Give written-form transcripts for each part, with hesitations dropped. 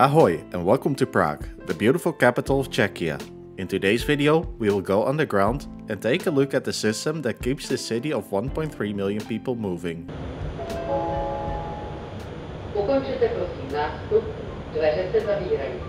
Ahoy and welcome to Prague, the beautiful capital of Czechia. In today's video, we will go underground and take a look at the system that keeps the city of 1.3 million people moving. Ukončete prosím nástup, dveře se zavírají.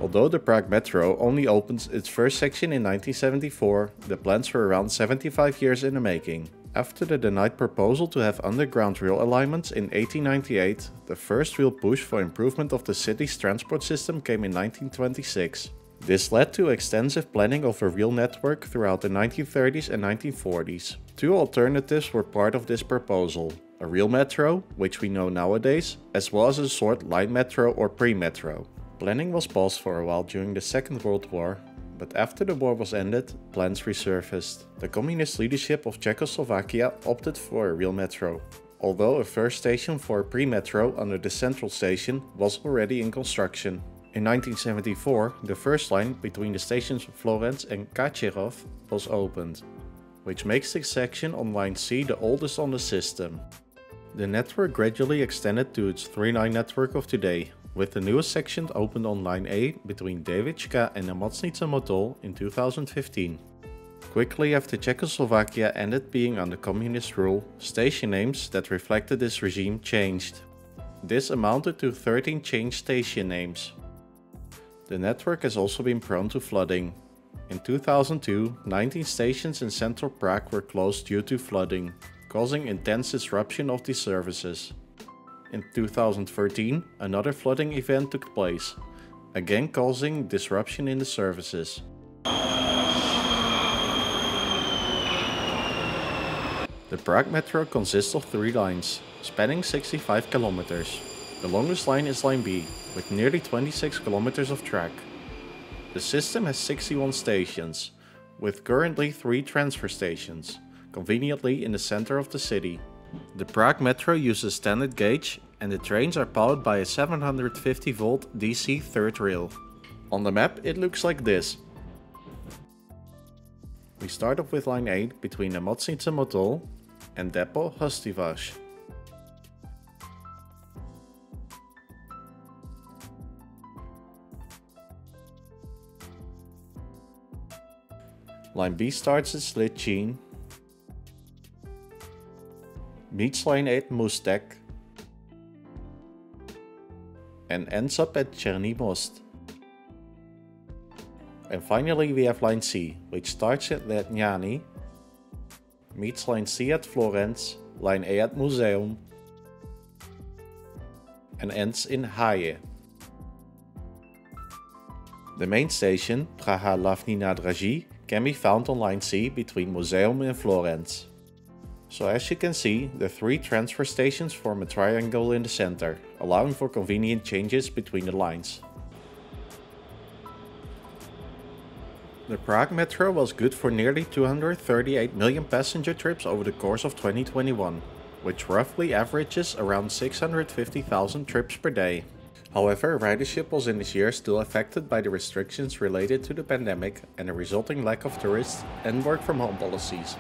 Although the Prague Metro only opens its first section in 1974, the plans were around 75 years in the making. After the denied proposal to have underground rail alignments in 1898, the first real push for improvement of the city's transport system came in 1926. This led to extensive planning of a rail network throughout the 1930s and 1940s. Two alternatives were part of this proposal: a real metro, which we know nowadays, as well as a short line metro or pre-metro. Planning was paused for a while during the Second World War, but after the war was ended, plans resurfaced. The communist leadership of Czechoslovakia opted for a real metro, although a first station for a pre-metro under the central station was already in construction. In 1974, the first line between the stations of Florence and Kačerov was opened, which makes this section on line C the oldest on the system. The network gradually extended to its 3-line network of today, with the newest section opened on line A between Davička and Nemocnice Motol in 2015. Quickly after Czechoslovakia ended being under communist rule, station names that reflected this regime changed. This amounted to 13 changed station names. The network has also been prone to flooding. In 2002, 19 stations in central Prague were closed due to flooding, causing intense disruption of these services. In 2013, another flooding event took place, again causing disruption in the services. The Prague Metro consists of 3 lines, spanning 65 kilometers. The longest line is line B, with nearly 26 kilometers of track. The system has 61 stations, with currently 3 transfer stations, conveniently in the center of the city. The Prague Metro uses standard gauge and the trains are powered by a 750 volt DC third rail. On the map it looks like this. We start off with line 8 between Nemocnice Motol and Depot Hostivař. Line B starts at Sličín, meets line 8 Můstek, and ends up at Černý Most. And finally we have line C, which starts at Letňany, meets line C at Florence, line A at Muzeum, and ends in Haje. The main station, Praha Hlavní nádraží, can be found on line C between Muzeum and Florence. So as you can see, the 3 transfer stations form a triangle in the center, allowing for convenient changes between the lines. The Prague Metro was good for nearly 238 million passenger trips over the course of 2021, which roughly averages around 650,000 trips per day. However, ridership was in this year still affected by the restrictions related to the pandemic and the resulting lack of tourists and work from home policies.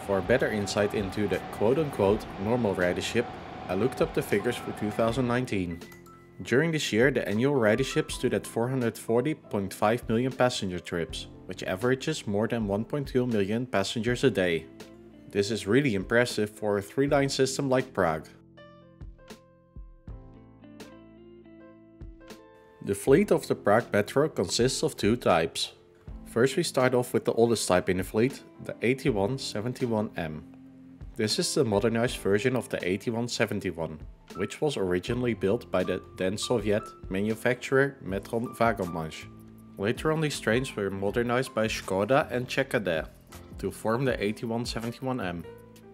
For a better insight into the quote-unquote normal ridership, I looked up the figures for 2019. During this year, the annual ridership stood at 440.5 million passenger trips, which averages more than 1.2 million passengers a day. This is really impressive for a 3-line system like Prague. The fleet of the Prague Metro consists of 2 types. First we start off with the oldest type in the fleet, the 8171M. This is the modernized version of the 8171, which was originally built by the then Soviet manufacturer Metron Wagonmash. Later on these trains were modernized by Škoda and Czech to form the 8171M.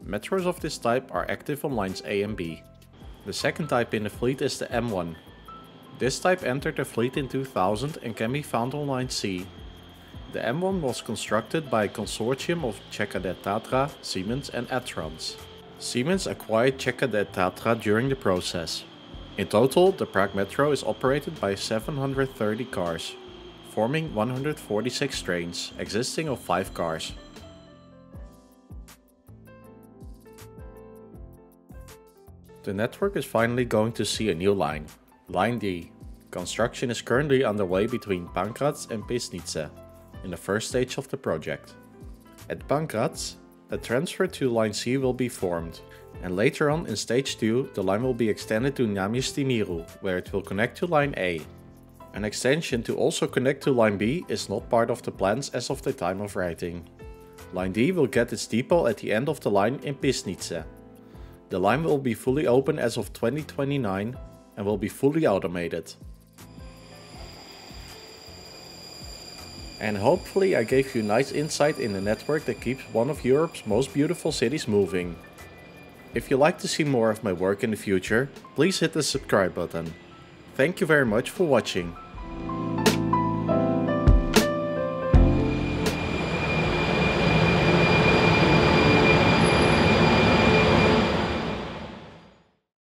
Metros of this type are active on lines A and B. The second type in the fleet is the M1. This type entered the fleet in 2000 and can be found on line C. The M1 was constructed by a consortium of Czech Tatra, Siemens and Atrans. Siemens acquired Czech Tatra during the process. In total, the Prague Metro is operated by 730 cars, forming 146 trains, existing of 5 cars. The network is finally going to see a new line, Line D. Construction is currently underway between Pankratz and Písnice, in the first stage of the project. At Pankratz, a transfer to Line C will be formed, and later on in stage 2 the line will be extended to Náměstí Míru, where it will connect to Line A. An extension to also connect to Line B is not part of the plans as of the time of writing. Line D will get its depot at the end of the line in Písnice. The line will be fully open as of 2029 and will be fully automated. And hopefully I gave you nice insight in the network that keeps one of Europe's most beautiful cities moving. If you'd like to see more of my work in the future, please hit the subscribe button. Thank you very much for watching.